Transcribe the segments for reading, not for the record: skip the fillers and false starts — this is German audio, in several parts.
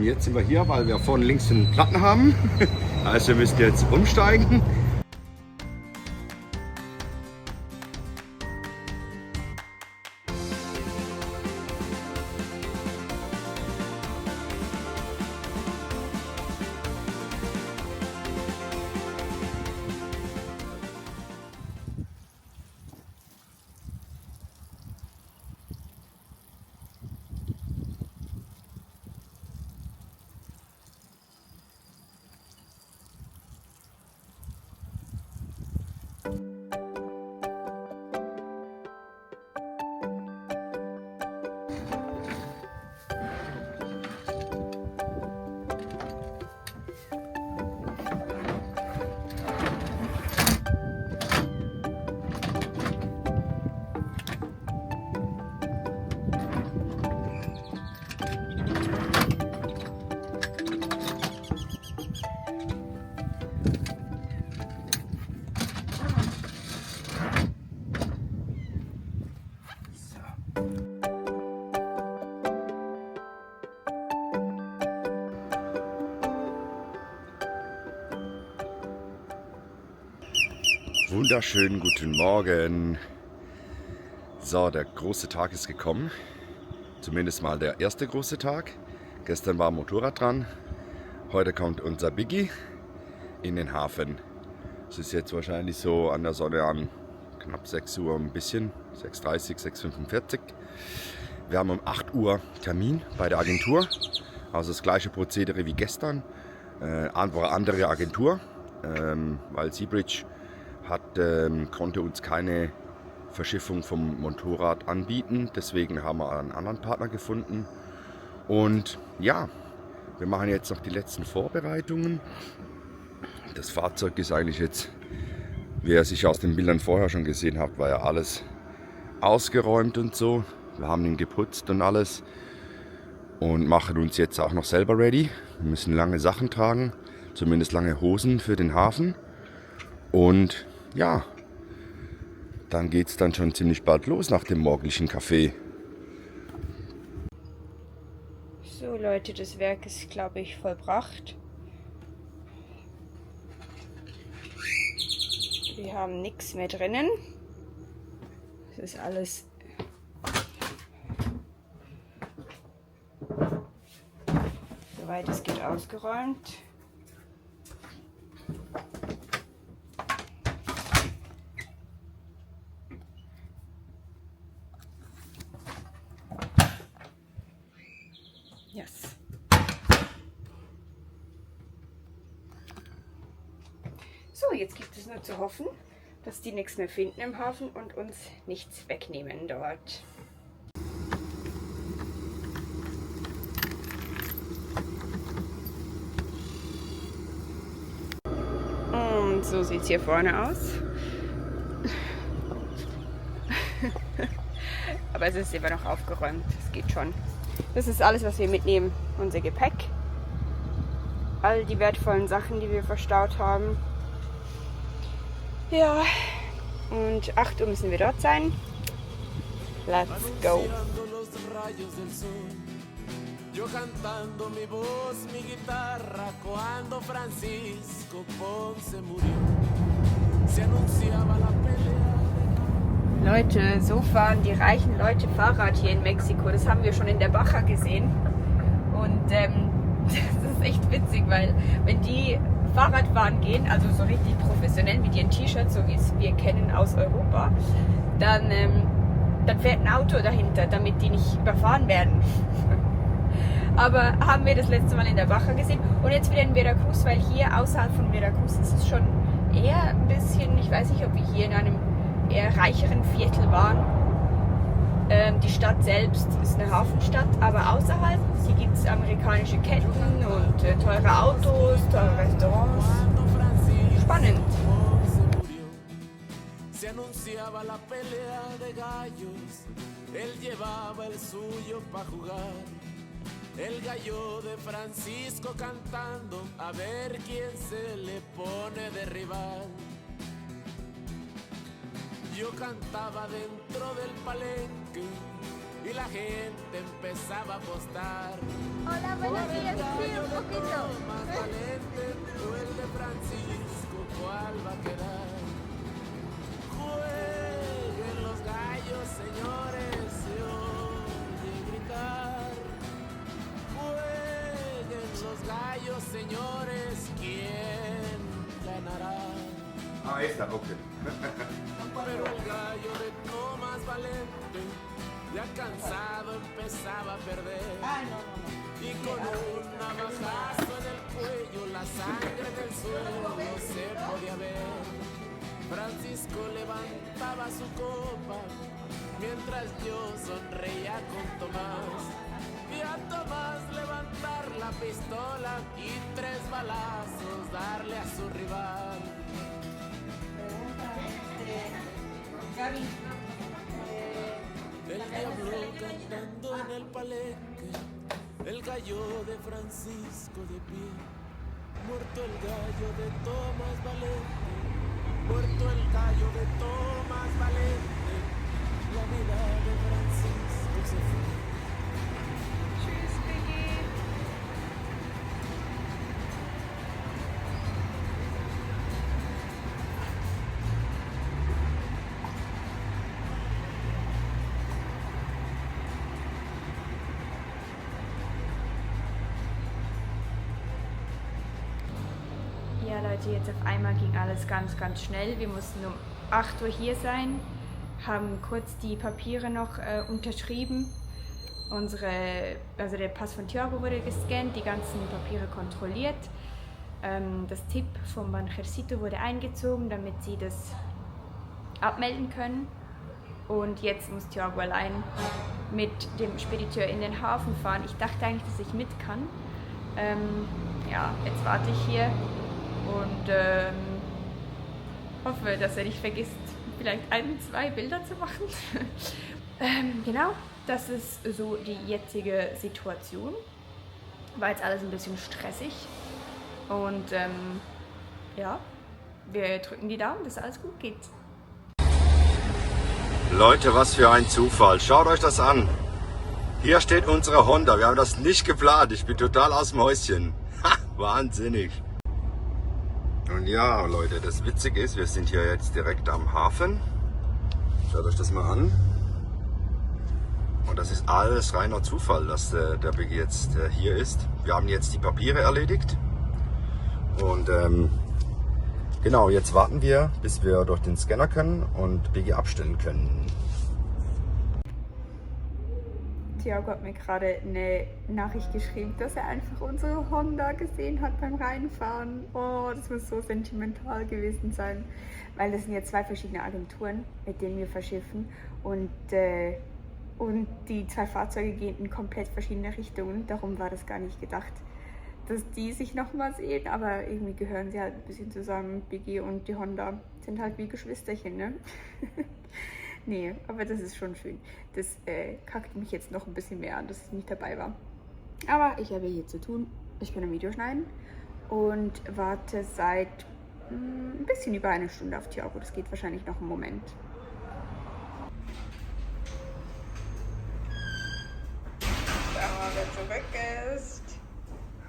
Jetzt sind wir hier, weil wir vorne links einen Platten haben. Also wir müssen jetzt umsteigen. Wunderschönen guten Morgen. So, der große Tag ist gekommen. Zumindest mal der erste große Tag. Gestern war ein Motorrad dran. Heute kommt unser Biggie in den Hafen. Es ist jetzt wahrscheinlich so an der Sonne an knapp 6 Uhr ein bisschen. 6:30, 6:45. Wir haben um 8 Uhr Termin bei der Agentur. Also das gleiche Prozedere wie gestern. Andere Agentur, weil Seabridge konnte uns keine Verschiffung vom Motorrad anbieten. Deswegen haben wir einen anderen Partner gefunden. Und ja, wir machen jetzt noch die letzten Vorbereitungen. Das Fahrzeug ist eigentlich jetzt, wie ihr sicher aus den Bildern vorher schon gesehen habt, war ja alles ausgeräumt und so. Wir haben ihn geputzt und alles und machen uns jetzt auch noch selber ready. Wir müssen lange Sachen tragen, zumindest lange Hosen für den Hafen. Und ja, dann geht es dann schon ziemlich bald los nach dem morgendlichen Kaffee. So Leute, das Werk ist, glaube ich, vollbracht. Wir haben nichts mehr drinnen. Das ist alles soweit es geht ausgeräumt. Yes. So, jetzt gibt es nur zu hoffen, dass die nichts mehr finden im Hafen und uns nichts wegnehmen dort. Und so sieht es hier vorne aus. Aber es ist immer noch aufgeräumt, es geht schon. Das ist alles, was wir mitnehmen, unser Gepäck. All die wertvollen Sachen, die wir verstaut haben. Ja, und 8 Uhr müssen wir dort sein. Let's go. Yo cantando mi voz, mi guitarra, cuando Francisco Ponce murió, se anunciaba la pelea. Leute, so fahren die reichen Leute Fahrrad hier in Mexiko. Das haben wir schon in der Baja gesehen. Und das ist echt witzig, weil wenn die Fahrradfahren gehen, also so richtig professionell mit ihren T-Shirts, so wie es wir kennen aus Europa, dann fährt ein Auto dahinter, damit die nicht überfahren werden. Aber haben wir das letzte Mal in der Baja gesehen und jetzt wieder in Veracruz, weil hier außerhalb von Veracruz ist es schon eher ein bisschen, ich weiß nicht, ob wir hier in einem eher reicheren Viertel waren. Die Stadt selbst ist eine Hafenstadt, aber außerhalb, hier gibt es amerikanische Ketten und teure Autos, teure Restaurants. Spannend. Se anunciaba la pelea de gallos, él llevaba el suyo pa' jugar. El gallo de Francisco cantando, a ver quién se le pone de rival. Yo cantaba dentro del palenque y la gente empezaba a apostar. Hola, buenos días. más valiente o el de Francisco, ¿cuál va a quedar? Jueguen los gallos, señores, se oye gritar. Jueguen los gallos, señores, ¿quién ganará? Ahí está, okay. Pero el gallo de Tomás Valente, ya cansado, empezaba a perder. Y con un navajazo en el cuello, la sangre del suelo se podía ver. Francisco levantaba su copa, mientras yo sonreía con Tomás. Y a Tomás levantar la pistola y 3 balazos darle a su rival. El diablo cantando en el palenque, el gallo de Francisco de pie. Muerto el gallo de Tomás Valente, muerto el gallo de Tomás Valente, la vida de Francisco se fue. Ja Leute, jetzt auf einmal ging alles ganz schnell. Wir mussten um 8 Uhr hier sein, haben kurz die Papiere noch unterschrieben. Also der Pass von Thiago wurde gescannt, die ganzen Papiere kontrolliert. Das Tipp vom Banchercito wurde eingezogen, damit sie das abmelden können. Und jetzt muss Thiago allein mit dem Spediteur in den Hafen fahren. Ich dachte eigentlich, dass ich mit kann. Ja, jetzt warte ich hier und hoffe, dass er nicht vergisst, vielleicht 1, 2 Bilder zu machen. Genau, das ist so die jetzige Situation. War jetzt alles ein bisschen stressig und ja, wir drücken die Daumen, dass alles gut geht. Leute, was für ein Zufall. Schaut euch das an. Hier steht unsere Honda. Wir haben das nicht geplant. Ich bin total aus dem Häuschen. Ha, wahnsinnig. Und ja, Leute, das Witzige ist, wir sind hier jetzt direkt am Hafen. Schaut euch das mal an. Und das ist alles reiner Zufall, dass der Biggie jetzt hier ist. Wir haben jetzt die Papiere erledigt. Und genau, jetzt warten wir, bis wir durch den Scanner können und Biggie abstellen können. Thiago hat mir gerade eine Nachricht geschrieben, dass er einfach unsere Honda gesehen hat beim Reinfahren. Oh, das muss so sentimental gewesen sein, weil das sind ja 2 verschiedene Agenturen, mit denen wir verschiffen und die 2 Fahrzeuge gehen in komplett verschiedene Richtungen. Darum war das gar nicht gedacht, dass die sich nochmal sehen, aber irgendwie gehören sie halt ein bisschen zusammen. Biggie und die Honda sind halt wie Geschwisterchen, ne? Nee, aber das ist schon schön. Das kackt mich jetzt noch ein bisschen mehr an, dass ich nicht dabei war. Aber ich habe hier zu tun. Ich kann ein Video schneiden und warte seit ein bisschen über 1 Stunde auf Thiago. Das geht wahrscheinlich noch einen Moment. Sag mal, wer zurück ist.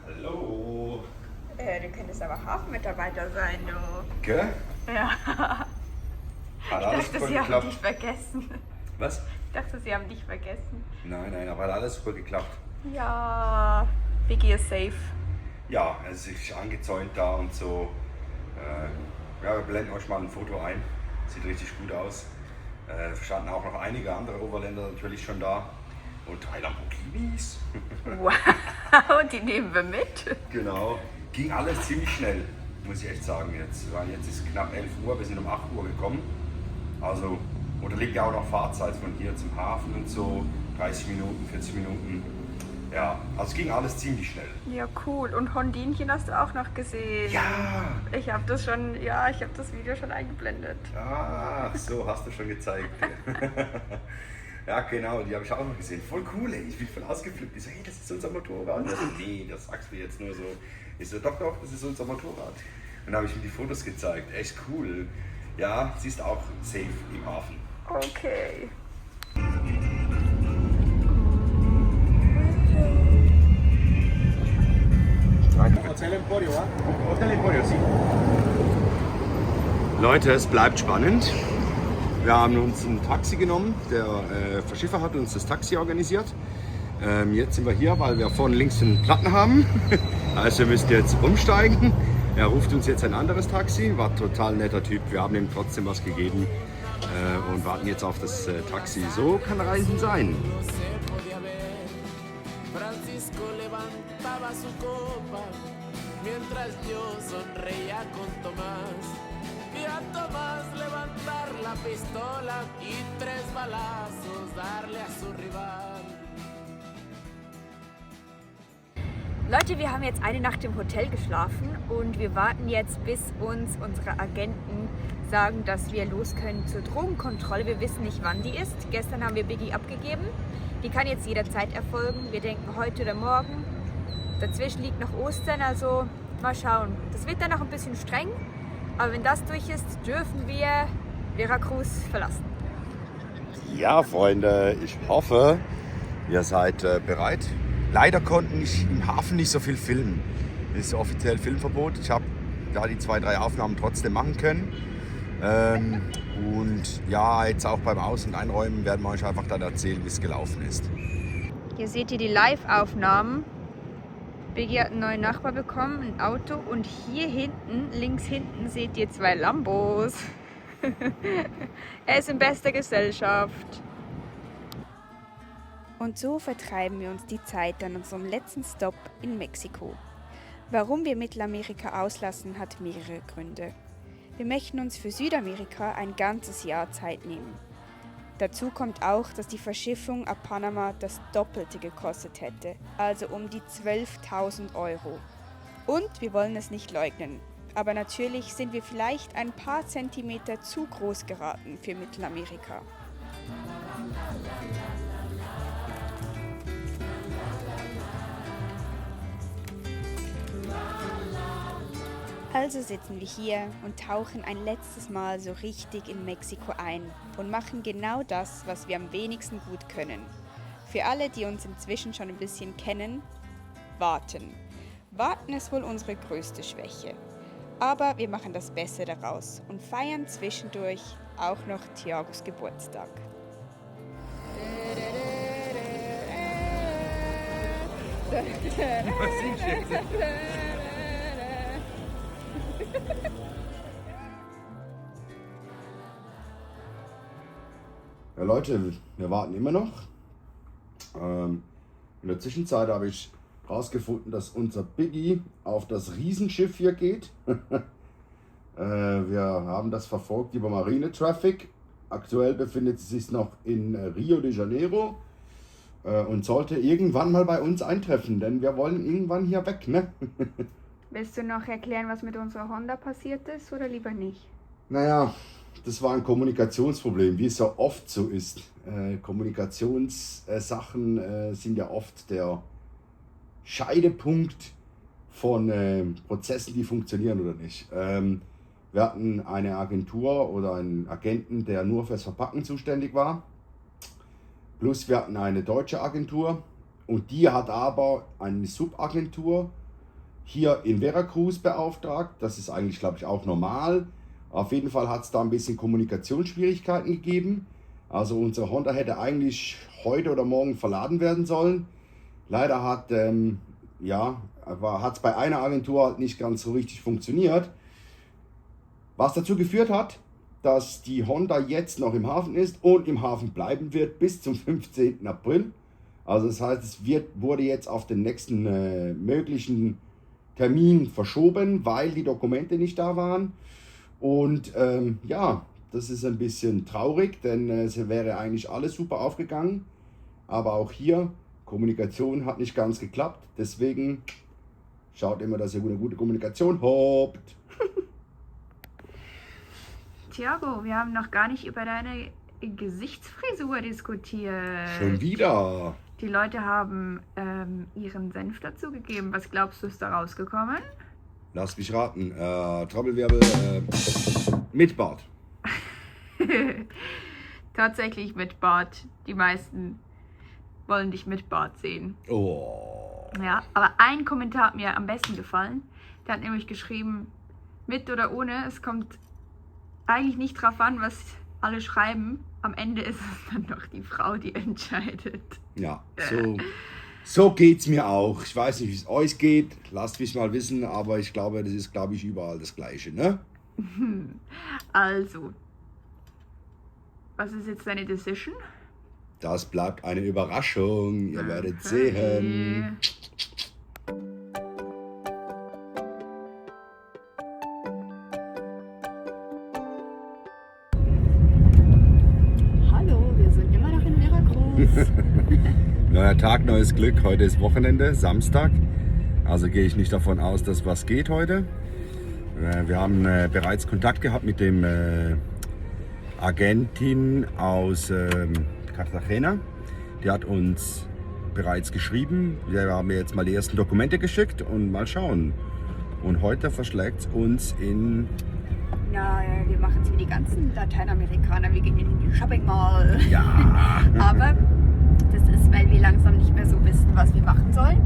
Hallo. Du könntest aber Hafenmitarbeiter sein, du. Gell? Ja. Hat Ich alles dachte, super sie haben geklappt. dich vergessen. Was? Ich dachte, sie haben dich vergessen. Nein, aber hat alles super geklappt. Ja, Biggie ist safe. Ja, er ist sich angezäunt da und so. Ja, wir blenden euch mal ein Foto ein. Sieht richtig gut aus. Standen auch noch einige andere Overländer natürlich schon da. Und 3 Lamborghinis. Wow, die nehmen wir mit. Genau. Ging alles ziemlich schnell, muss ich echt sagen. Jetzt ist knapp 11 Uhr, wir sind um 8 Uhr gekommen. Also, und da liegt ja auch noch Fahrzeit von hier zum Hafen und so. 30 Minuten, 40 Minuten. Ja, also es ging alles ziemlich schnell. Ja, cool. Und Hondinchen hast du auch noch gesehen. Ja! Ich habe das Video schon eingeblendet. Ach, so hast du schon gezeigt. Ja, genau, die habe ich auch noch gesehen. Voll cool, ey. Ich bin voll ausgeflippt. Ich so, hey, das ist unser Motorrad. Und so, nee, das sagst du jetzt nur so. Ich so, doch, das ist unser Motorrad. Und dann habe ich ihm die Fotos gezeigt. Echt cool. Ja, sie ist auch safe im Hafen. Okay. Leute, es bleibt spannend. Wir haben uns ein Taxi genommen. Der Verschiffer hat uns das Taxi organisiert. Jetzt sind wir hier, weil wir vorne links einen Platten haben. Also wir müssen jetzt umsteigen. Er ruft uns jetzt ein anderes Taxi. War total netter Typ. Wir haben ihm trotzdem was gegeben und warten jetzt auf das Taxi. So kann Reisen sein. Francisco levantaba su copa mientras yo sonreía con Tomás. Vi a Tomás levantar la pistola y 3 balazos darle a su rival. Leute, wir haben jetzt eine Nacht im Hotel geschlafen und wir warten jetzt, bis uns unsere Agenten sagen, dass wir los können zur Drogenkontrolle. Wir wissen nicht, wann die ist. Gestern haben wir Biggie abgegeben. Die kann jetzt jederzeit erfolgen. Wir denken heute oder morgen. Dazwischen liegt noch Ostern, also mal schauen. Das wird dann noch ein bisschen streng, aber wenn das durch ist, dürfen wir Veracruz verlassen. Ja, Freunde, ich hoffe, ihr seid bereit. Leider konnten ich im Hafen nicht so viel filmen. Das ist offiziell Filmverbot. Ich habe da die 2, 3 Aufnahmen trotzdem machen können. Und ja, jetzt auch beim Aus- und Einräumen werden wir euch einfach dann erzählen, wie es gelaufen ist. Hier seht ihr die Live-Aufnahmen. Biggie hat einen neuen Nachbar bekommen, ein Auto. Und hier hinten, links hinten, seht ihr 2 Lambos. Er ist in bester Gesellschaft. Und so vertreiben wir uns die Zeit an unserem letzten Stopp in Mexiko. Warum wir Mittelamerika auslassen, hat mehrere Gründe. Wir möchten uns für Südamerika ein ganzes Jahr Zeit nehmen. Dazu kommt auch, dass die Verschiffung ab Panama das Doppelte gekostet hätte, also um die 12.000 €. Und wir wollen es nicht leugnen, aber natürlich sind wir vielleicht ein paar Zentimeter zu groß geraten für Mittelamerika. Also sitzen wir hier und tauchen ein letztes Mal so richtig in Mexiko ein und machen genau das, was wir am wenigsten gut können. Für alle, die uns inzwischen schon ein bisschen kennen, warten. Warten ist wohl unsere größte Schwäche. Aber wir machen das Beste daraus und feiern zwischendurch auch noch Thiagos Geburtstag. Ja, Leute, wir warten immer noch. In der Zwischenzeit habe ich herausgefunden, dass unser Biggie auf das Riesenschiff hier geht. Wir haben das verfolgt über Marine Traffic. Aktuell befindet es sich noch in Rio de Janeiro und sollte irgendwann mal bei uns eintreffen, denn wir wollen irgendwann hier weg, ne? Willst du noch erklären, was mit unserer Honda passiert ist oder lieber nicht? Naja, das war ein Kommunikationsproblem, wie es so oft so ist. Kommunikationssachen sind ja oft der Scheidepunkt von Prozessen, die funktionieren oder nicht. Wir hatten eine Agentur oder einen Agenten, der nur fürs Verpacken zuständig war. Plus wir hatten eine deutsche Agentur und die hat aber eine Subagentur hier in Veracruz beauftragt. Das ist eigentlich, glaube ich, auch normal. Auf jeden Fall hat es da ein bisschen Kommunikationsschwierigkeiten gegeben. Also unsere Honda hätte eigentlich heute oder morgen verladen werden sollen. Leider hat es bei einer Agentur halt nicht ganz so richtig funktioniert. Was dazu geführt hat, dass die Honda jetzt noch im Hafen ist und im Hafen bleiben wird bis zum 15. April. Also das heißt, es wurde jetzt auf den nächsten möglichen Termin verschoben, weil die Dokumente nicht da waren. Und das ist ein bisschen traurig, denn es wäre eigentlich alles super aufgegangen. Aber auch hier, Kommunikation hat nicht ganz geklappt. Deswegen schaut immer, dass ihr eine gute Kommunikation habt. Thiago, wir haben noch gar nicht über deine Gesichtsfrisur diskutiert. Schon wieder. Die Leute haben ihren Senf dazugegeben. Was glaubst du, ist da rausgekommen? Lass mich raten. Trommelwirbel mit Bart. Tatsächlich mit Bart. Die meisten wollen dich mit Bart sehen. Oh. Ja, aber ein Kommentar hat mir am besten gefallen. Der hat nämlich geschrieben, mit oder ohne, es kommt eigentlich nicht drauf an, was alle schreiben. Am Ende ist es dann doch die Frau, die entscheidet. Ja, so geht's mir auch. Ich weiß nicht, wie es euch geht. Lasst mich mal wissen, aber ich glaube, das ist, überall das Gleiche, ne? Also, was ist jetzt deine Decision? Das bleibt eine Überraschung. Ihr werdet sehen. Hallo, wir sind immer noch in Veracruz. Neuer Tag, neues Glück. Heute ist Wochenende, Samstag. Also gehe ich nicht davon aus, dass was geht heute. Wir haben bereits Kontakt gehabt mit dem Agentin aus Cartagena. Die hat uns bereits geschrieben. Wir haben jetzt mal die ersten Dokumente geschickt und mal schauen. Und heute verschlägt es uns in... Na, wir machen es wie die ganzen Lateinamerikaner. Wir gehen in die Shopping Mall. Ja. Aber das ist, weil wir langsam nicht mehr so wissen, was wir machen sollen.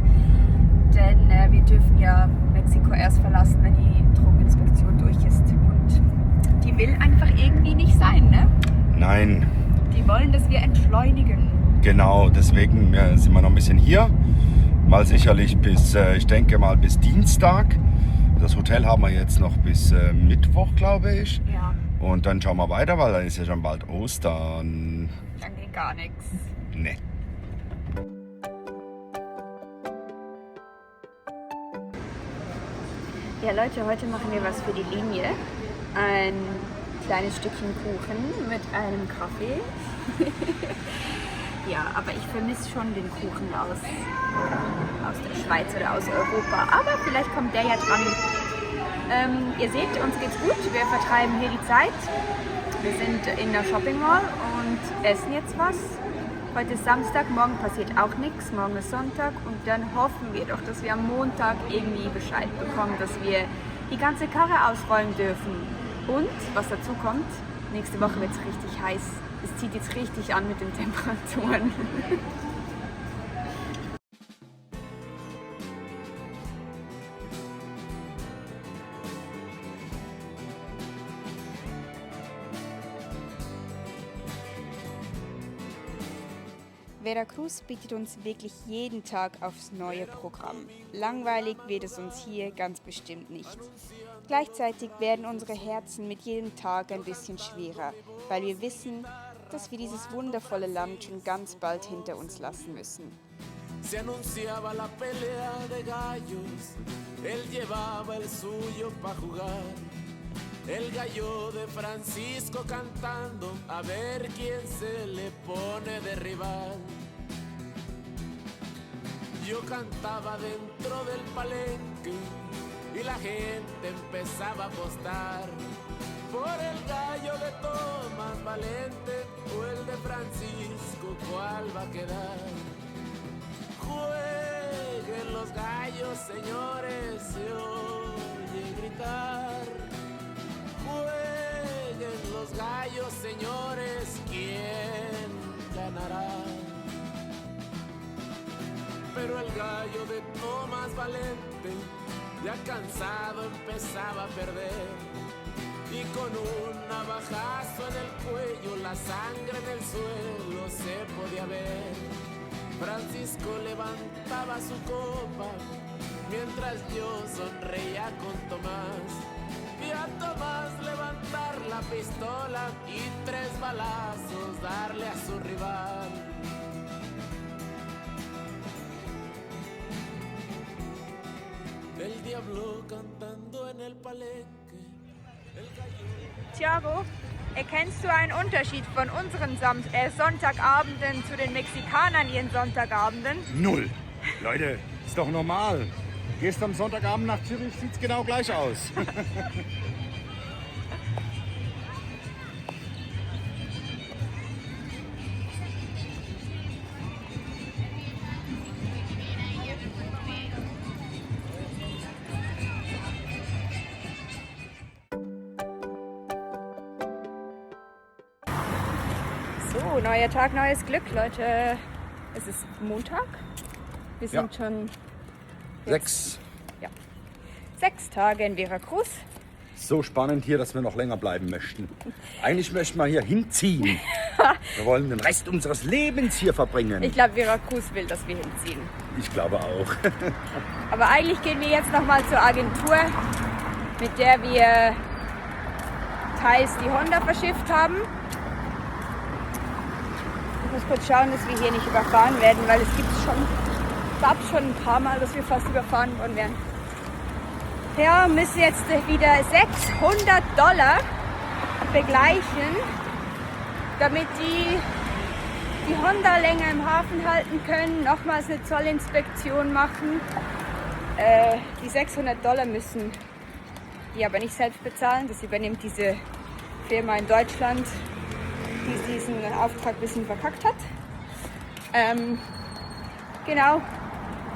Denn wir dürfen ja Mexiko erst verlassen, wenn die Drogeninspektion durch ist. Und die will einfach irgendwie nicht sein, ne? Nein. Die wollen, dass wir entschleunigen. Genau, deswegen sind wir noch ein bisschen hier. Mal sicherlich bis, ich denke mal bis Dienstag. Das Hotel haben wir jetzt noch bis Mittwoch, glaube ich. Ja. Und dann schauen wir weiter, weil dann ist ja schon bald Ostern. Dann geht gar nichts. Ne. Ja Leute, heute machen wir was für die Linie. Ein kleines Stückchen Kuchen mit einem Kaffee. Ja, aber ich vermisse schon den Kuchen aus der Schweiz oder aus Europa. Aber vielleicht kommt der ja dran. Ihr seht, uns geht's gut. Wir vertreiben hier die Zeit. Wir sind in der Shopping Mall und essen jetzt was. Heute ist Samstag, morgen passiert auch nichts. Morgen ist Sonntag und dann hoffen wir doch, dass wir am Montag irgendwie Bescheid bekommen, dass wir die ganze Karre ausrollen dürfen. Und, was dazu kommt, nächste Woche wird es richtig heiß. Es zieht jetzt richtig an mit den Temperaturen. Veracruz bietet uns wirklich jeden Tag aufs neue Programm. Langweilig wird es uns hier ganz bestimmt nicht. Gleichzeitig werden unsere Herzen mit jedem Tag ein bisschen schwerer, weil wir wissen, dass wir dieses wundervolle Land schon ganz bald hinter uns lassen müssen. Se anunciaba la pelea de gallos, él llevaba el suyo pa' jugar. El gallo de Francisco cantando, a ver quién se le pone de rival. Yo cantaba dentro del palenque y la gente empezaba a apostar por el gallo de Tomás Valente o el de Francisco, ¿cuál va a quedar? Jueguen los gallos, señores, se oye gritar. Jueguen los gallos, señores, ¿quién ganará? Pero el gallo de Tomás Valente, ya cansado, empezaba a perder. Y con un navajazo en el cuello, la sangre en el suelo se podía ver. Francisco levantaba su copa, mientras yo sonreía con Tomás. Vi a Tomás levantar la pistola y 3 balazos darle a su rival. El diablo cantando en el palenque. Thiago, erkennst du einen Unterschied von unseren Sonntagabenden zu den Mexikanern ihren Sonntagabenden? Null. Leute, ist doch normal. Gehst am Sonntagabend nach Zürich, sieht's genau gleich aus. So, neuer Tag, neues Glück, Leute. Es ist Montag. Wir sind schon 6. Ja. 6 Tage in Veracruz. So spannend hier, dass wir noch länger bleiben möchten. Eigentlich möchten wir hier hinziehen. Wir wollen den Rest unseres Lebens hier verbringen. Ich glaube, Veracruz will, dass wir hinziehen. Ich glaube auch. Aber eigentlich gehen wir jetzt nochmal zur Agentur, mit der wir teils die Honda verschifft haben. Ich muss kurz schauen, dass wir hier nicht überfahren werden, weil es gab schon ein paar Mal, dass wir fast überfahren worden wären. Ja, müssen jetzt wieder $600 begleichen, damit die Honda länger im Hafen halten können, nochmals eine Zollinspektion machen. Die $600 müssen die aber nicht selbst bezahlen, das übernimmt diese Firma in Deutschland, die diesen Auftrag ein bisschen verkackt hat. Genau,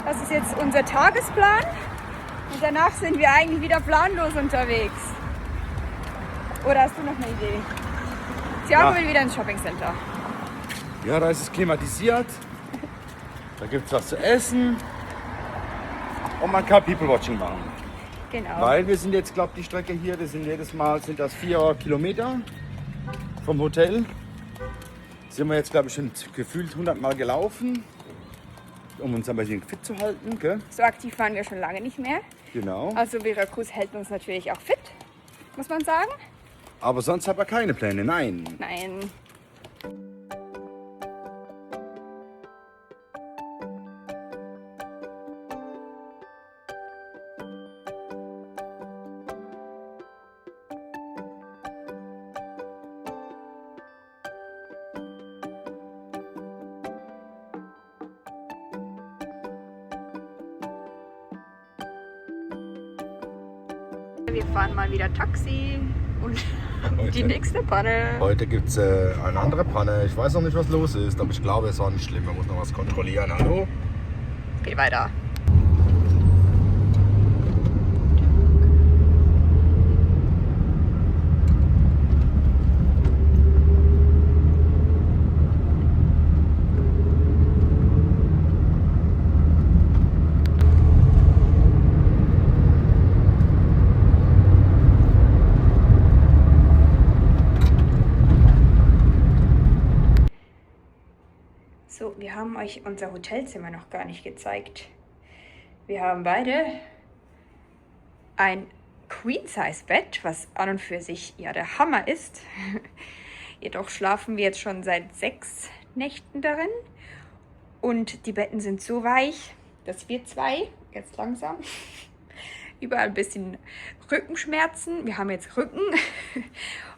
das ist jetzt unser Tagesplan und danach sind wir eigentlich wieder planlos unterwegs. Oder hast du noch eine Idee? Thiago will wieder ins Shoppingcenter. Ja, da ist es klimatisiert. Da gibt es was zu essen. Und man kann People-Watching machen. Genau. Weil wir sind jetzt, glaube ich, die Strecke hier, das sind jedes Mal 4 Kilometer vom Hotel. Sind wir jetzt, glaube ich, schon gefühlt 100 Mal gelaufen, um uns ein bisschen fit zu halten. Gell? So aktiv waren wir schon lange nicht mehr. Genau. Also Veracruz hält uns natürlich auch fit, muss man sagen. Aber sonst haben wir keine Pläne, nein. Nein. Wir fahren mal wieder Taxi und die nächste Panne. Heute gibt es eine andere Panne. Ich weiß noch nicht, was los ist, aber ich glaube, es war nicht schlimm. Man muss noch was kontrollieren. Hallo? Geht weiter. So, wir haben euch unser Hotelzimmer noch gar nicht gezeigt. Wir haben beide ein Queen-Size-Bett, was an und für sich ja der Hammer ist. Jedoch schlafen wir jetzt schon seit 6 Nächten darin. Und die Betten sind so weich, dass wir zwei, jetzt langsam, überall ein bisschen Rückenschmerzen. Wir haben jetzt Rücken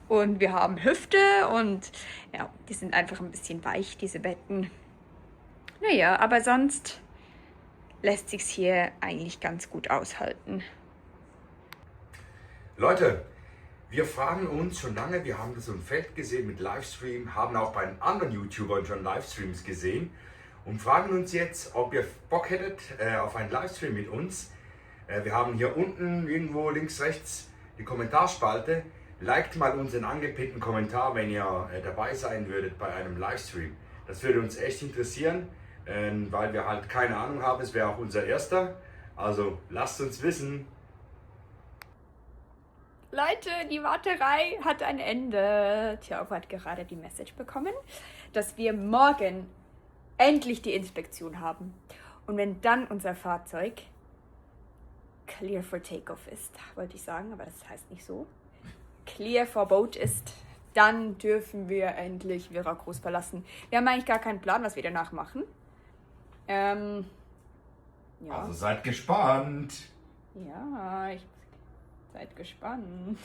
und wir haben Hüfte und ja, die sind einfach ein bisschen weich, diese Betten. Naja, aber sonst lässt sich's hier eigentlich ganz gut aushalten. Leute, wir fragen uns schon lange, wir haben das so ein Feld gesehen mit Livestream, haben auch bei anderen YouTubern schon Livestreams gesehen und fragen uns jetzt, ob ihr Bock hättet auf einen Livestream mit uns. Wir haben hier unten irgendwo links, rechts die Kommentarspalte. Liked mal unseren angepinnten Kommentar, wenn ihr dabei sein würdet bei einem Livestream. Das würde uns echt interessieren, weil wir halt keine Ahnung haben. Es wäre auch unser erster. Also lasst uns wissen. Leute, die Warterei hat ein Ende. Thiago hat gerade die Message bekommen, dass wir morgen endlich die Inspektion haben. Und wenn dann unser Fahrzeug clear for takeoff ist, wollte ich sagen, aber das heißt nicht so. Clear for boat ist, dann dürfen wir endlich Veracruz verlassen. Wir haben eigentlich gar keinen Plan, was wir danach machen. Ja. Also seid gespannt. Ja, seid gespannt.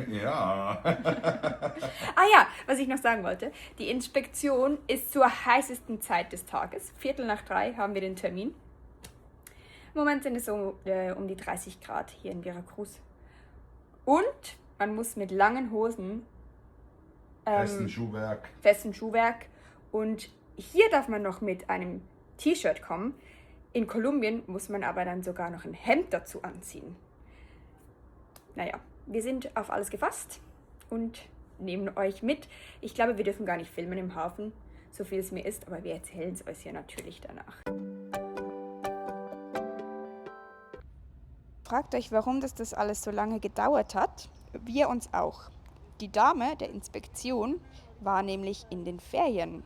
Ja. Ah ja, was ich noch sagen wollte. Die Inspektion ist zur heißesten Zeit des Tages. 2:45 haben wir den Termin. Im Moment sind es so um die 30 Grad hier in Veracruz. Und man muss mit langen Hosen, Festen Schuhwerk. Und hier darf man noch mit einem T-Shirt kommen. In Kolumbien muss man aber dann sogar noch ein Hemd dazu anziehen. Naja, wir sind auf alles gefasst und nehmen euch mit. Ich glaube, wir dürfen gar nicht filmen im Hafen, so viel es mir ist, aber wir erzählen es euch hier natürlich danach. Fragt euch, warum das alles so lange gedauert hat? Wir uns auch. Die Dame der Inspektion war nämlich in den Ferien.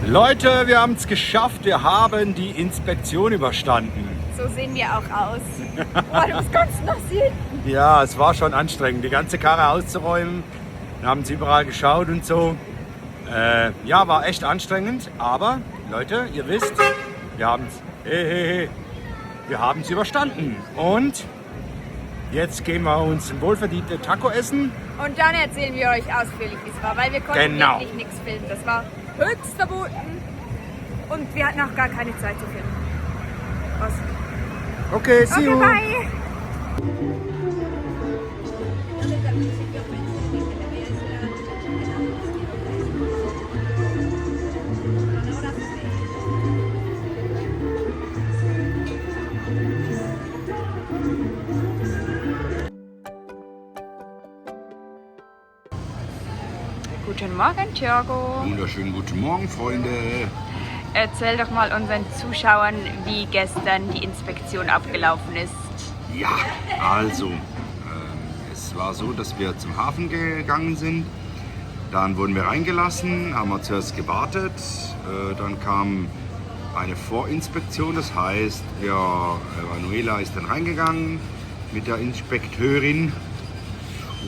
Leute, wir haben es geschafft. Wir haben die Inspektion überstanden. So sehen wir auch aus. Oh, du musst ganz noch sehen. Ja, es war schon anstrengend, die ganze Karre auszuräumen. Wir haben es überall geschaut und so. Ja, war echt anstrengend. Aber Leute, ihr wisst, wir haben es wir haben es überstanden. Und jetzt gehen wir uns ein wohlverdientes Taco essen. Und dann erzählen wir euch ausführlich, wie es war, weil wir konnten wirklich nichts filmen. Das war höchst verboten und wir hatten auch gar keine Zeit zu filmen. Was? Okay, see you. Bye. Guten Morgen, Thiago. Wunderschönen guten Morgen, Freunde. Erzähl doch mal unseren Zuschauern, wie gestern die Inspektion abgelaufen ist. Ja, also, es war so, dass wir zum Hafen gegangen sind. Dann wurden wir reingelassen, haben wir zuerst gewartet. Dann kam eine Vorinspektion, das heißt, Manuela ist dann reingegangen mit der Inspekteurin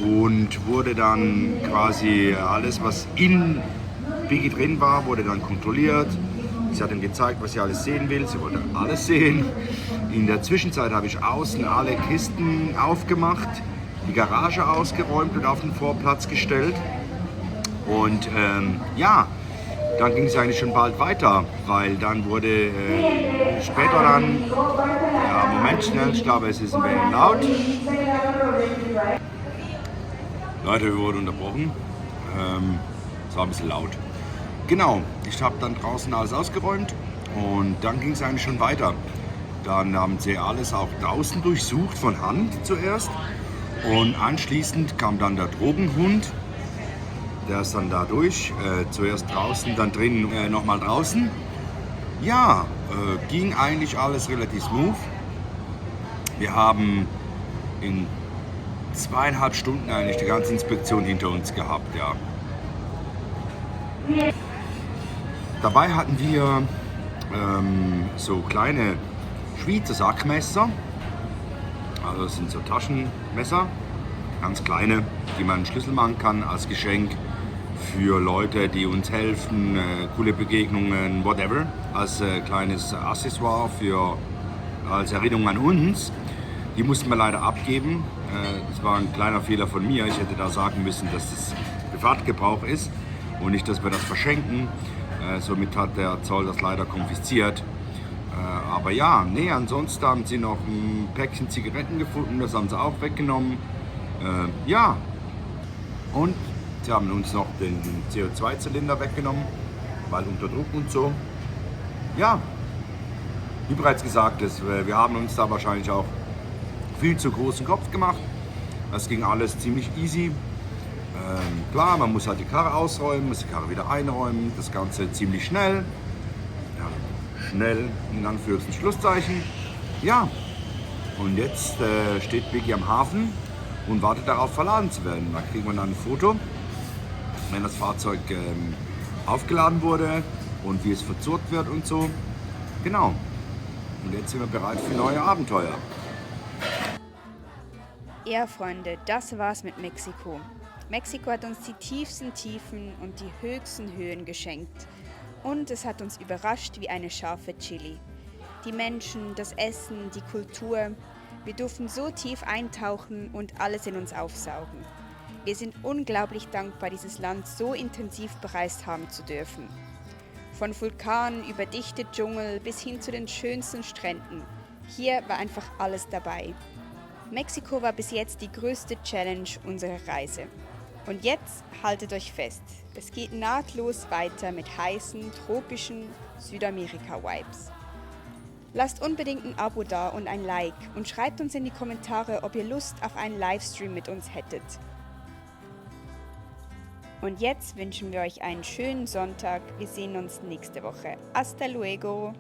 und wurde dann quasi alles, was in Biggie drin war, wurde dann kontrolliert. Sie hat ihm gezeigt, was sie alles sehen will. Sie wollte alles sehen. In der Zwischenzeit habe ich außen alle Kisten aufgemacht, die Garage ausgeräumt und auf den Vorplatz gestellt. Und ja, dann ging es eigentlich schon bald weiter, weil dann wurde später dann, ja, Moment schnell, ich glaube, es ist ein bisschen laut. Leute, wir wurden unterbrochen. Es war ein bisschen laut. Genau, ich habe dann draußen alles ausgeräumt und dann ging es eigentlich schon weiter. Dann haben sie alles auch draußen durchsucht, von Hand zuerst. Und anschließend kam dann der Drogenhund. Der ist dann da durch. Zuerst draußen, dann drinnen, nochmal draußen. Ja, ging eigentlich alles relativ smooth. Wir haben in 2,5 Stunden eigentlich die ganze Inspektion hinter uns gehabt, ja. Dabei hatten wir so kleine Schweizer Sackmesser, also das sind so Taschenmesser, ganz kleine, die man Schlüssel machen kann als Geschenk für Leute, die uns helfen, coole Begegnungen, whatever, als kleines Accessoire als Erinnerung an uns. Die mussten wir leider abgeben. Das war ein kleiner Fehler von mir. Ich hätte da sagen müssen, dass das Privatgebrauch ist und nicht, dass wir das verschenken. Somit hat der Zoll das leider konfisziert. Aber ja, nee, ansonsten haben sie noch ein Päckchen Zigaretten gefunden, das haben sie auch weggenommen. Ja, und sie haben uns noch den CO2-Zylinder weggenommen, weil unter Druck und so. Ja, wie bereits gesagt, wir haben uns da wahrscheinlich auch viel zu großen Kopf gemacht. Das ging alles ziemlich easy. Klar, man muss halt die Karre ausräumen, muss die Karre wieder einräumen, das Ganze ziemlich schnell. Ja, schnell in Anführungs- und Schlusszeichen. Ja, und jetzt steht Biggie am Hafen und wartet darauf, verladen zu werden. Da kriegen wir dann ein Foto, wenn das Fahrzeug aufgeladen wurde und wie es verzurrt wird und so. Genau. Und jetzt sind wir bereit für neue Abenteuer. Ja, Freunde, das war's mit Mexiko. Mexiko hat uns die tiefsten Tiefen und die höchsten Höhen geschenkt. Und es hat uns überrascht wie eine scharfe Chili. Die Menschen, das Essen, die Kultur. Wir durften so tief eintauchen und alles in uns aufsaugen. Wir sind unglaublich dankbar, dieses Land so intensiv bereist haben zu dürfen. Von Vulkanen über dichte Dschungel bis hin zu den schönsten Stränden. Hier war einfach alles dabei. Mexiko war bis jetzt die größte Challenge unserer Reise. Und jetzt haltet euch fest, es geht nahtlos weiter mit heißen, tropischen Südamerika-Vibes. Lasst unbedingt ein Abo da und ein Like und schreibt uns in die Kommentare, ob ihr Lust auf einen Livestream mit uns hättet. Und jetzt wünschen wir euch einen schönen Sonntag. Wir sehen uns nächste Woche. Hasta luego!